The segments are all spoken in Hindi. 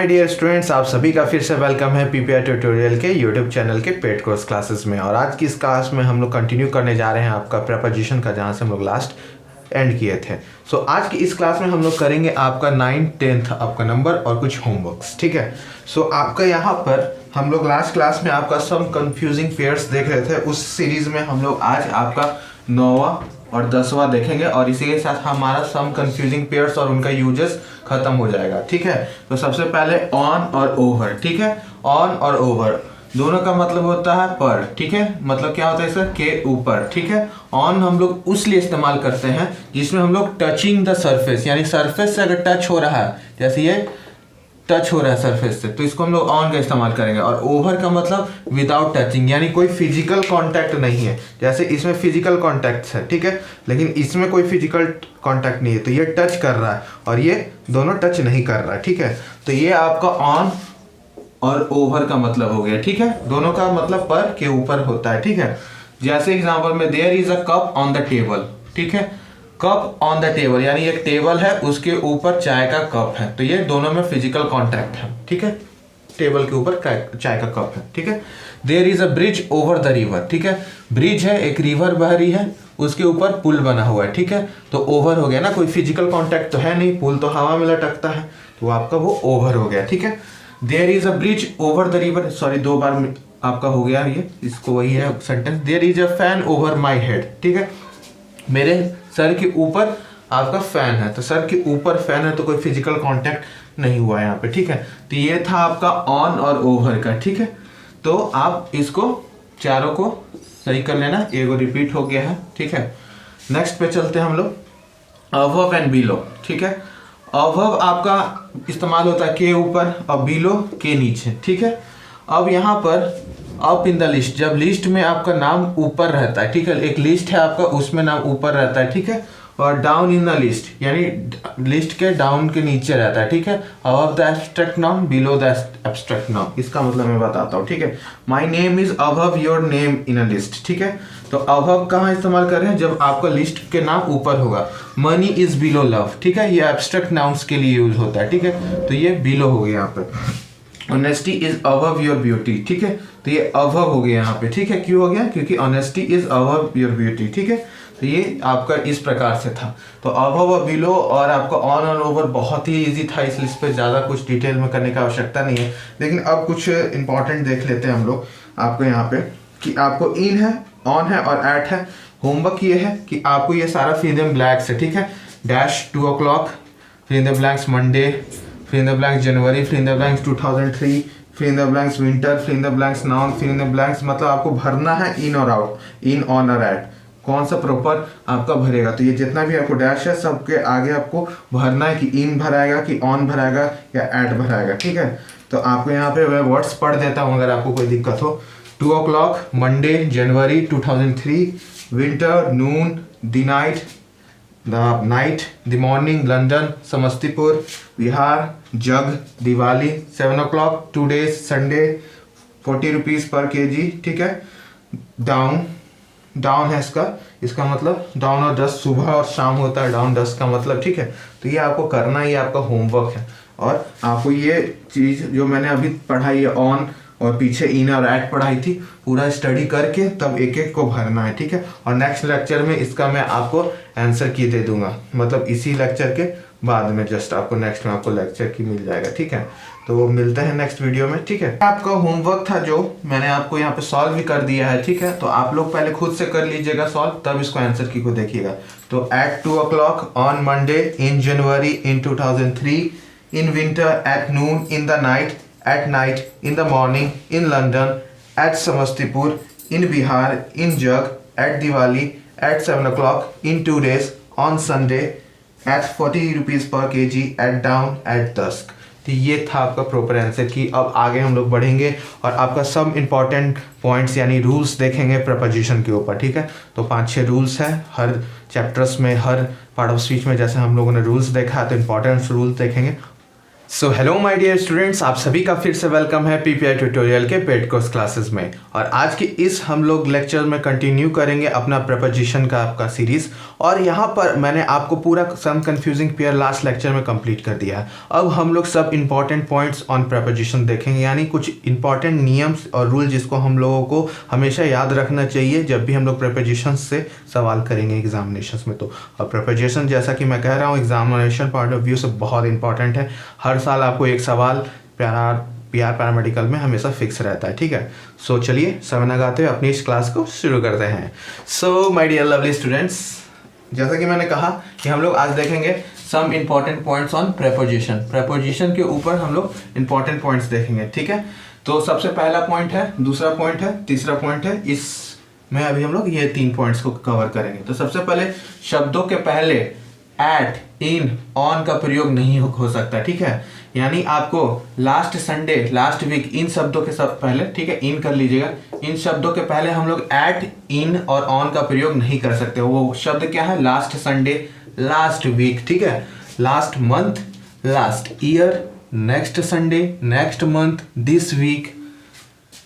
माय डियर स्टूडेंट्स, आप सभी का फिर से वेलकम है पीपीआई ट्यूटोरियल के यूट्यूब चैनल के पेड कोर्स क्लासेस में। और आज की इस क्लास में हम लोग कंटिन्यू करने जा रहे हैं आपका प्रेपोजिशन का, जहां से हम लोग लास्ट एंड किए थे। सो आज की इस क्लास में हम लोग करेंगे आपका 9th 10th आपका नंबर और कुछ होमवर्क्स, ठीक है। सो आपका यहाँ पर हम लोग लास्ट क्लास में आपका सम कंफ्यूजिंग पेयर्स देख रहे थे। उस सीरीज में हम लोग आज आपका 9वां और 10वां देखेंगे और इसी के साथ हमारा सम कंफ्यूजिंग पेयर्स और उनका यूजेस खत्म हो जाएगा, ठीक है। तो सबसे पहले ऑन और ओवर, ठीक है। ऑन और ओवर दोनों का मतलब होता है पर, ठीक है। मतलब क्या होता है इसका, के ऊपर, ठीक है। ऑन हम लोग उसलिए इस्तेमाल करते हैं जिसमें हम लोग टचिंग द सरफेस, यानी सरफेस से अगर टच हो रहा है, जैसे ये टच हो रहा है सरफेस से, तो इसको हम लोग ऑन का इस्तेमाल करेंगे। और ओवर का मतलब विदाउट टचिंग, यानी कोई फिजिकल कांटेक्ट नहीं है। जैसे इसमें फिजिकल कांटेक्ट है, ठीक है, लेकिन इसमें कोई फिजिकल कांटेक्ट नहीं है, तो ये टच कर रहा है और ये दोनों टच नहीं कर रहा है, ठीक है। तो ये आपका ऑन और ओवर का मतलब हो गया, ठीक है। दोनों का मतलब पर के ऊपर होता है, ठीक है। जैसे एग्जांपल में there is a cup on the table, ठीक है। कप ऑन द टेबल यानी एक टेबल है, उसके ऊपर चाय का कप है, तो ये दोनों में फिजिकल कांटेक्ट है, ठीक है। टेबल के ऊपर चाय का कप है, ठीक है। There is a bridge over the river, ठीक है। ब्रिज है, एक रिवर बह रही है, उसके ऊपर पुल बना हुआ है, ठीक है। तो ओवर हो गया ना, कोई फिजिकल कांटेक्ट तो है नहीं, पुल तो हवा में लटकता है, तो आपका वो ओवर हो गया, ठीक है। There is a bridge over the river, sorry 2 बार आपका हो गया ये, इसको वही है sentence. There is a fan over my head, ठीक है। मेरे सर के ऊपर आपका फैन है, तो सर के ऊपर फैन है, तो कोई फिजिकल कांटेक्ट नहीं हुआ है यहाँ पे, ठीक है। तो ये था आपका ऑन और ओवर का, ठीक है। तो आप इसको चारों को सही कर लेना, एगो रिपीट हो गया है, ठीक है। नेक्स्ट पे चलते हैं हम लोग, अबव एंड बिलो, ठीक है। अबव आपका इस्तेमाल होता है के ऊपर और बिलो के नीचे, ठीक है। अब यहाँ पर अप इन द लिस्ट, जब लिस्ट में आपका नाम ऊपर रहता है, ठीक है। एक लिस्ट है आपका, उसमें नाम ऊपर रहता है, ठीक है। और डाउन इन द लिस्ट यानी लिस्ट के डाउन के नीचे रहता है, ठीक है। Above the abstract noun, below the abstract noun, इसका मतलब मैं बताता हूँ, ठीक है। My name is above your name in a list, ठीक है। तो अबव कहाँ इस्तेमाल कर रहे हैं, जब आपका लिस्ट के नाम ऊपर होगा। मनी इज बिलो लव, ठीक है, ये एब्स्ट्रैक्ट नाउन्स के लिए यूज होता है, ठीक है। तो ये बिलो हो गया यहाँ पे। Honesty is above your beauty, ठीक है। तो ये अबव हो गया यहाँ पे, ठीक है। क्यों हो गया, क्योंकि honesty is above your beauty, ठीक है। तो ये आपका इस प्रकार से था। तो अबव और बिलो और आपका ऑन और ओवर बहुत ही इजी था, इसलिए इस पर ज़्यादा कुछ डिटेल में करने की आवश्यकता नहीं है। लेकिन अब कुछ इंपॉर्टेंट देख लेते हैं हम लोग आपको यहाँ पे, कि आपको इन है, ऑन है और एट है। होमवर्क ये है कि आपको ये सारा फिल इन द ब्लैंक्स है, ठीक है। Dash 2 o'clock, fill in the blanks Monday, fill in the blanks January, fill in the blanks 2003, fill in the blanks winter, fill in the blanks noun, fill in the blanks, मतलब आपको भरना है इन और आउट, इन, ऑन और एट, कौन सा प्रॉपर आपका भरेगा। तो ये जितना भी आपको डैश है सबके आगे आपको भरना है कि इन भराएगा, कि ऑन भराएगा या एट भराएगा, ठीक है। तो आपको यहाँ पे मैं वर्ड्स पढ़ देता हूँ अगर आपको कोई दिक्कत हो। 2 o'clock Monday January 2003, winter Noon, the night, the night, the morning London, Samastipur Bihar, jug Diwali, 7 o'clock 2 days Sunday, 40 rupees पर kg, ठीक है। डाउन, डाउन है इसका मतलब डाउन और डस्ट, सुबह और शाम होता है डाउन डस्ट का मतलब, ठीक है। तो ये आपको करना है, ये आपका होमवर्क है। और आपको ये चीज़ जो मैंने अभी पढ़ाई है, ऑन और पीछे इन और एट पढ़ाई थी, पूरा स्टडी करके तब एक एक को भरना है, ठीक है। और नेक्स्ट लेक्चर में इसका मैं आपको आंसर की दे दूंगा, मतलब इसी लेक्चर के बाद में, जस्ट आपको नेक्स्ट में आपको लेक्चर की मिल जाएगा, ठीक है। तो वो मिलते हैं नेक्स्ट वीडियो में, ठीक है। आपका होमवर्क था जो मैंने आपको यहाँ पे सॉल्व भी कर दिया है, ठीक है। तो आप लोग पहले खुद से कर लीजिएगा सॉल्व, तब इसको आंसर की को देखिएगा। तो at 2 o'clock on Monday in January in 2003, in winter at noon, in the night, at night, in the morning, in London, at Samastipur, in Bihar, in Jug, at Diwali, at 7 o'clock, in 2 days, on Sunday, at 40 rupees per kg, at down, at dusk। तो ये था आपका प्रॉपर आंसर की। अब आगे हम लोग बढ़ेंगे और आपका सब इम्पॉर्टेंट पॉइंट्स यानी रूल्स देखेंगे प्रपोजिशन के ऊपर, ठीक है। तो 5-6 रूल्स हैं हर चैप्टर्स में, हर पार्ट ऑफ स्पीच में, जैसे हम लोगों ने रूल्स देखा है, तो इम्पॉर्टेंट रूल्स देखेंगे। So hello my dear students, आप सभी का फिर से वेलकम है पीपीआई ट्यूटोरियल के पेड कोर्स क्लासेस में। और आज की इस हम लोग लेक्चर में कंटिन्यू करेंगे अपना प्रेपोजिशन का आपका सीरीज़। और यहाँ पर मैंने आपको पूरा सम कंफ्यूजिंग पेयर लास्ट लेक्चर में कंप्लीट कर दिया है। अब हम लोग सब इंपॉर्टेंट पॉइंट्स ऑन प्रेपोजिशन देखेंगे, यानी कुछ इंपॉर्टेंट नियम्स और रूल जिसको हम लोगों को हमेशा याद रखना चाहिए जब भी हम लोग प्रेपोजिशन से सवाल करेंगे एग्जामिनेशन में। तो अब प्रेपोजिशन जैसा कि मैं कह रहा हूँ एग्जामिनेशन पॉइंट ऑफ व्यू से बहुत इंपॉर्टेंट है। हर साल आपको एक सवाल पीआर पैरामेडिकल में हमेशा फिक्स रहता है, ठीक है। सो चलिए समय न लगाते हुए अपनी इस क्लास को शुरू करते हैं। So my dear lovely students, जैसा कि मैंने कहा कि हम लोग आज देखेंगे some important points on preposition. Preposition के ऊपर हम लोग इंपॉर्टेंट पॉइंट्स देखेंगे, ठीक है। तो सबसे पहला पॉइंट है, दूसरा पॉइंट है, तीसरा पॉइंट है। इसमें अभी हम लोग ये 3 पॉइंट्स को कवर करेंगे। तो सबसे पहले शब्दों के पहले एट, इन, ऑन का प्रयोग नहीं हो सकता, ठीक है। यानी आपको लास्ट संडे, लास्ट वीक, इन शब्दों के सब पहले, ठीक है, इन कर लीजिएगा। इन शब्दों के पहले हम लोग एट, इन और ऑन का प्रयोग नहीं कर सकते। वो शब्द क्या है? लास्ट संडे, लास्ट वीक, ठीक है, last month, last year, next Sunday, next month, this week,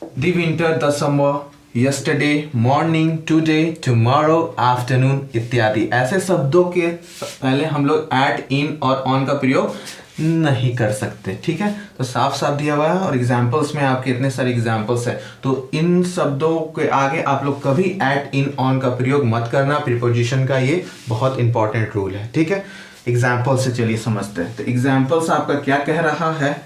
the winter, the summer, yesterday, morning, today, tomorrow, afternoon इत्यादि। ऐसे शब्दों के पहले हम लोग एट, इन और ऑन का प्रयोग नहीं कर सकते, ठीक है। तो साफ साफ दिया हुआ है और एग्जाम्पल्स में आपके इतने सारे एग्जाम्पल्स है। तो इन शब्दों के आगे आप लोग कभी एट, इन, ऑन का प्रयोग मत करना। प्रीपोजिशन का ये बहुत इंपॉर्टेंट रूल है, ठीक है। एग्जाम्पल से चलिए समझते हैं। तो एग्जाम्पल्स आपका क्या कह रहा है?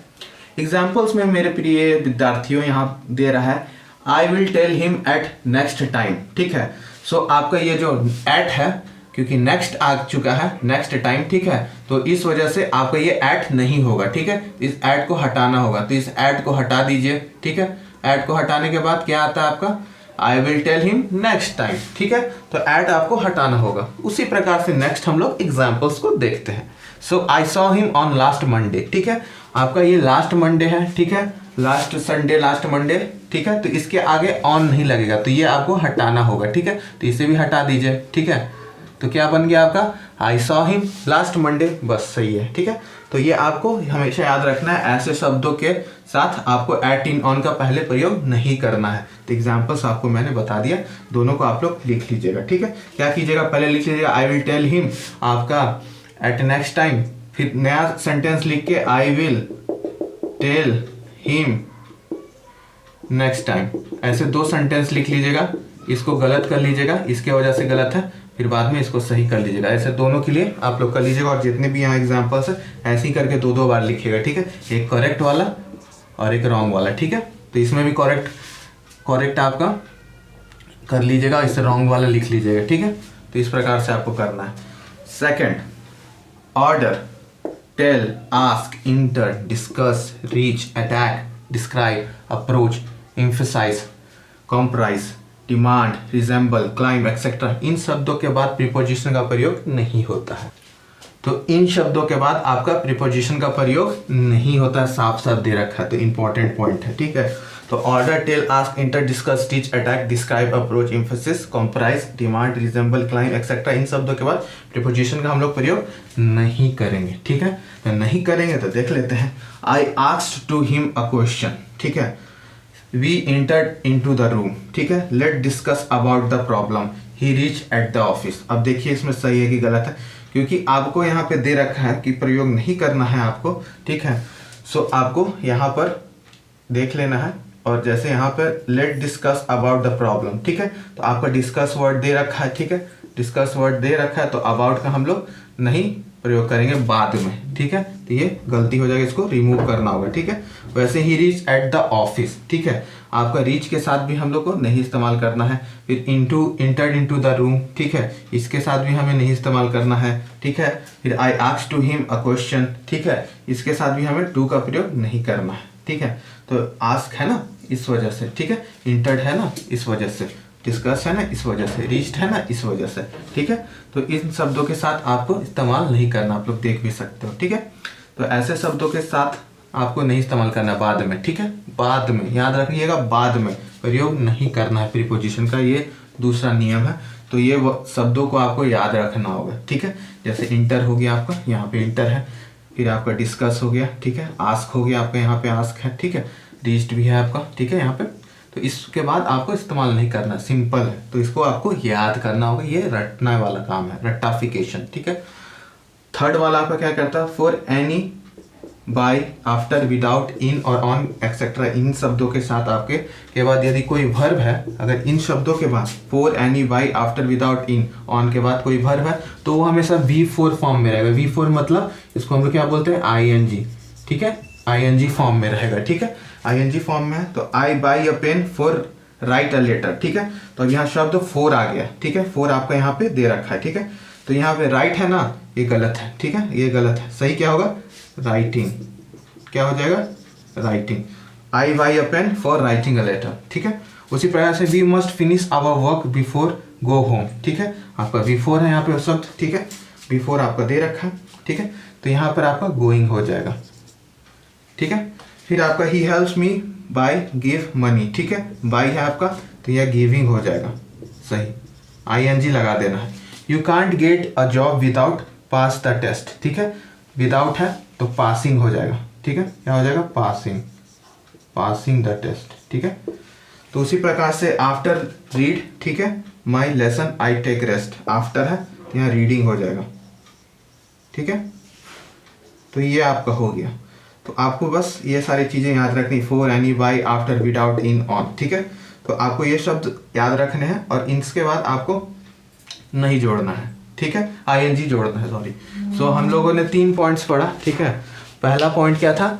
एग्जाम्पल्स में मेरे प्रिय विद्यार्थियों यहाँ दे रहा है I will tell him at next time, ठीक है। सो आपका ये जो एट है, क्योंकि नेक्स्ट आ चुका है, नेक्स्ट टाइम, ठीक है, तो इस वजह से आपका ये एट नहीं होगा, ठीक है। इस एट को हटाना होगा, तो इस एट को हटा दीजिए, ठीक है। एट को हटाने के बाद क्या आता है आपका? I will tell him next time, ठीक है। तो एट आपको हटाना होगा। उसी प्रकार से नेक्स्ट हम लोग एग्जाम्पल्स को देखते हैं। So I saw him on last Monday, ठीक है। आपका ये लास्ट मंडे है, ठीक है, लास्ट संडे, लास्ट मंडे, ठीक है। तो इसके आगे ऑन नहीं लगेगा, तो ये आपको हटाना होगा, ठीक है। तो इसे भी हटा दीजिए, ठीक है। तो क्या बन गया आपका? आई सॉ हिम लास्ट मंडे, बस सही है, ठीक है। तो ये आपको हमेशा याद रखना है, ऐसे शब्दों के साथ आपको एट, इन, ऑन का पहले प्रयोग नहीं करना है। तो एग्जाम्पल्स आपको मैंने बता दिया, दोनों को आप लोग लिख लीजिएगा, ठीक है। क्या कीजिएगा? पहले लिख लीजिएगा आई विल टेल हिम आपका एट नेक्स्ट टाइम, फिर नया सेंटेंस लिख के I will tell him next time. ऐसे 2 सेंटेंस लिख लीजिएगा। इसको गलत कर लीजिएगा, इसके वजह से गलत है, फिर बाद में इसको सही कर लीजिएगा। ऐसे दोनों के लिए आप लोग कर लीजिएगा। और जितने भी यहाँ एग्जाम्पल्स है ऐसे ही करके 2-2 बार लिखिएगा, ठीक है। एक करेक्ट वाला और एक रॉन्ग वाला, ठीक है। तो इसमें भी करेक्ट आपका कर लीजिएगा, इससे रॉन्ग वाला लिख लीजिएगा, ठीक है। तो इस प्रकार से आपको करना है। Second, order, tell, ask, enter, discuss, reach, attack, describe, approach, emphasise, comprise, demand, resemble, claim, etcetera. इन शब्दों के बाद प्रीपोजिशन का प्रयोग नहीं होता है। तो इन शब्दों के बाद आपका प्रीपोजिशन का प्रयोग नहीं होता है, साफ साफ दे रखा है। तो इंपॉर्टेंट पॉइंट है, ठीक है। तो order, tell, ask, enter, discuss, teach, attack, describe, approach, emphasis, comprise, demand, resemble, claim, etcetera. इन शब्दों के बाद प्रीपोजिशन का हम लोग प्रयोग नहीं करेंगे, ठीक है। तो नहीं करेंगे तो देख लेते हैं। I asked to him a question, ठीक है। We entered into the room, ठीक है। Let discuss about the problem, he reach at the office. अब देखिए इसमें सही है कि गलत है, क्योंकि आपको यहाँ पे दे रखा है कि प्रयोग नहीं करना है आपको, ठीक है। सो आपको यहाँ पर देख लेना है। और जैसे यहाँ पर late discuss about the problem, ठीक है, तो आपका डिस्कस वर्ड दे रखा है, ठीक है। डिस्कस वर्ड दे रखा है, तो अबाउट का हम लोग नहीं प्रयोग करेंगे बाद में, ठीक है। तो ये गलती हो जाएगी, इसको रिमूव करना होगा, ठीक है। वैसे ही रीच एट द ऑफिस, ठीक है, आपका रीच के साथ भी हम लोग को नहीं इस्तेमाल करना है। फिर इंटर्ड इनटू द रूम, ठीक है, इसके साथ भी हमें नहीं इस्तेमाल करना है, ठीक है। फिर I asked to him a question, ठीक है, इसके साथ भी हमें टू का प्रयोग नहीं करना है, ठीक है। तो आस्क है ना, इस वजह से, ठीक है। इंटर्ड है ना, इस वजह से। डिस्कस है ना, इस वजह से। रीच्ड है ना, इस वजह से, ठीक है। तो इन शब्दों के साथ आपको इस्तेमाल नहीं करना, आप लोग देख भी सकते हो, ठीक है। तो ऐसे शब्दों के साथ आपको नहीं इस्तेमाल करना बाद में, ठीक है। बाद में याद रखिएगा, बाद में प्रयोग नहीं करना है प्रीपोजिशन का, ये दूसरा नियम है। तो ये शब्दों को आपको याद रखना होगा, ठीक है। जैसे इंटर हो गया आपका, यहाँ पे इंटर है, फिर आपका डिस्कस हो गया, ठीक है, आस्क हो गया आपका, यहाँ पे आस्क है, ठीक है, रीच्ड भी है आपका, ठीक है यहाँ पे। तो इसके बाद आपको इस्तेमाल नहीं करना, सिंपल है, तो इसको आपको याद करना होगा, ये रटने वाला काम है, रट्टाफिकेशन, ठीक है। थर्ड वाला आपका क्या करता है, for any, by, after, without, in और ऑन एक्सेट्रा, इन शब्दों के साथ आपके के बाद यदि कोई वर्ब है, अगर इन शब्दों के बाद for, any, by, after, without, in, on के बाद कोई वर्ब है तो वो हमेशा V4 फॉर्म में रहेगा। V4 मतलब इसको हम लोग क्या बोलते हैं, ING, ठीक है, ING फॉर्म में रहेगा, ठीक है, ING फॉर्म में है। तो I buy a pen for write a letter, ठीक है। तो अब यहाँ शब्द फॉर आ गया, ठीक है, फॉर आपका यहाँ पे दे रखा है, ठीक है। तो यहाँ पे राइट है ना, ये गलत है, ठीक है, ये गलत है, सही क्या होगा, राइटिंग, क्या हो जाएगा, writing. I buy a pen for writing a letter, ठीक है। उसी प्रकार से we must finish our work before go home, ठीक है, आपका बिफोर है यहाँ पे शब्द, ठीक है, बिफोर आपका दे रखा है, ठीक है। तो यहाँ पर आपका गोइंग हो जाएगा, ठीक है। फिर आपका he helps me by give money, ठीक है, बाय है आपका तो यह गिविंग हो जाएगा, सही, ING लगा देना है। You can't get a job without pass the test, ठीक है, विदाउट है तो पासिंग हो जाएगा, ठीक है, क्या हो जाएगा, पासिंग, पासिंग द टेस्ट, ठीक है। तो उसी प्रकार से आफ्टर रीड, ठीक है, my lesson I take rest, after है तो यहाँ रीडिंग हो जाएगा, ठीक है। तो ये आपका हो गया। तो आपको बस ये सारी चीज़ें याद रखनी, for, any, by, after, without, in, on, ठीक है। तो आपको ये शब्द याद रखने हैं और इसके बाद आपको नहीं जोड़ना है, ठीक है, ING जोड़ना है, सॉरी। सो हम लोगों ने 3 पॉइंट्स पढ़ा, ठीक है। पहला पॉइंट क्या था,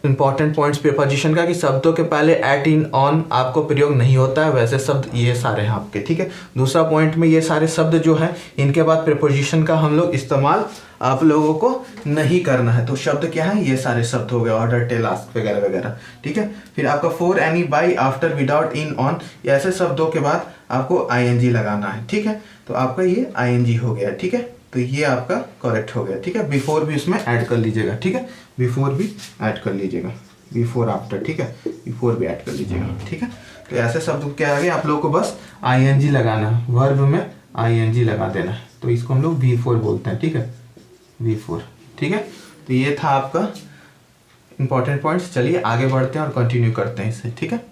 इंपॉर्टेंट पॉइंट्स प्रीपोजिशन का, कि शब्दों के पहले एट, इन, ऑन आपको प्रयोग नहीं होता है, वैसे शब्द ये सारे हैं आपके, ठीक है। दूसरा पॉइंट में ये सारे शब्द जो है इनके बाद प्रीपोजिशन का हम लोग इस्तेमाल आप लोगों को नहीं करना है। तो शब्द क्या है, ये सारे शब्द हो गए, ऑर्डर, टेल, आस्क वगैरह वगैरह, ठीक है। फिर आपका for, any, by, after, without, in, on, ऐसे शब्दों के बाद आपको ING लगाना है, ठीक है। तो आपका ये ING हो गया, ठीक है। तो ये आपका करेक्ट हो गया, ठीक है। बिफोर भी उसमें ऐड कर लीजिएगा, ठीक है, बिफोर भी ऐड कर लीजिएगा, बिफोर, आफ्टर, ठीक है, बिफोर भी ऐड कर लीजिएगा, ठीक है। तो ऐसे शब्द क्या आगे आप लोगों को बस ING लगाना है, वर्ब में ING लगा देना है, तो इसको हम लोग V4 बोलते हैं, ठीक है, V4, ठीक है। तो ये था आपका इंपॉर्टेंट पॉइंट्स। चलिए आगे बढ़ते हैं और कंटिन्यू करते हैं इसे, ठीक है।